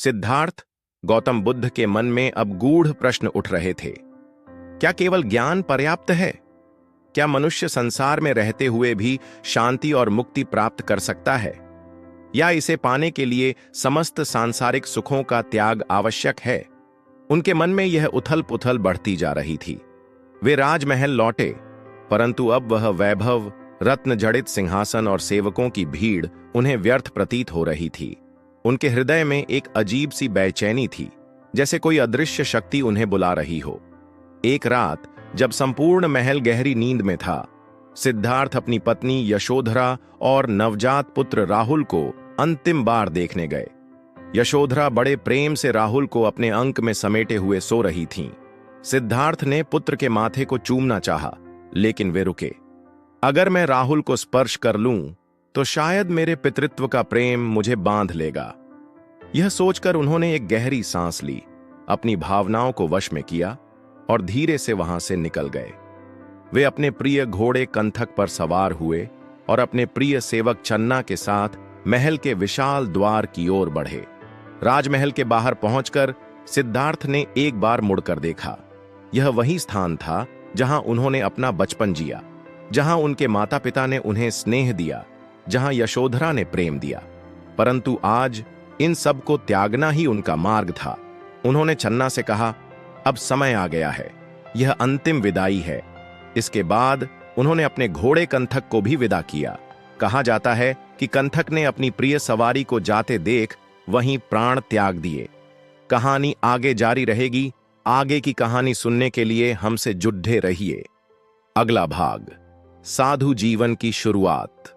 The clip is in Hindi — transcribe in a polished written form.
सिद्धार्थ, गौतम बुद्ध के मन में अब गूढ़ प्रश्न उठ रहे थे। क्या केवल ज्ञान पर्याप्त है? क्या मनुष्य संसार में रहते हुए भी शांति और मुक्ति प्राप्त कर सकता है? या इसे पाने के लिए समस्त सांसारिक सुखों का त्याग आवश्यक है? उनके मन में यह उथल पुथल बढ़ती जा रही थी। वे राजमहल लौटे, परंतु अब वह वैभव, रत्न जड़ित सिंहासन और सेवकों की भीड़ उन्हें व्यर्थ प्रतीत हो रही थी। उनके हृदय में एक अजीब सी बेचैनी थी, जैसे कोई अदृश्य शक्ति उन्हें बुला रही हो। एक रात जब संपूर्ण महल गहरी नींद में था, सिद्धार्थ अपनी पत्नी यशोधरा और नवजात पुत्र राहुल को अंतिम बार देखने गए। यशोधरा बड़े प्रेम से राहुल को अपने अंक में समेटे हुए सो रही थीं। सिद्धार्थ ने पुत्र के माथे को चूमना चाहा, लेकिन वे रुके। अगर मैं राहुल को स्पर्श कर लूं तो शायद मेरे पितृत्व का प्रेम मुझे बांध लेगा। यह सोचकर उन्होंने एक गहरी सांस ली, अपनी भावनाओं को वश में किया और धीरे से वहां से निकल गए। वे अपने प्रिय घोड़े कंथक पर सवार हुए और अपने प्रिय सेवक चन्ना के साथ महल के विशाल द्वार की ओर बढ़े। राजमहल के बाहर पहुंचकर सिद्धार्थ ने एक बार मुड़कर देखा। यह वही स्थान था जहां उन्होंने अपना बचपन जिया, जहां उनके माता पिता ने उन्हें स्नेह दिया, जहां यशोधरा ने प्रेम दिया। परंतु आज इन सब को त्यागना ही उनका मार्ग था। उन्होंने चन्ना से कहा, अब समय आ गया है, यह अंतिम विदाई है। इसके बाद उन्होंने अपने घोड़े कंथक को भी विदा किया। कहा जाता है कि कंथक ने अपनी प्रिय सवारी को जाते देख वहीं प्राण त्याग दिए। कहानी आगे जारी रहेगी। आगे की कहानी सुनने के लिए हमसे जुड़े रहिए। अगला भाग, साधु जीवन की शुरुआत।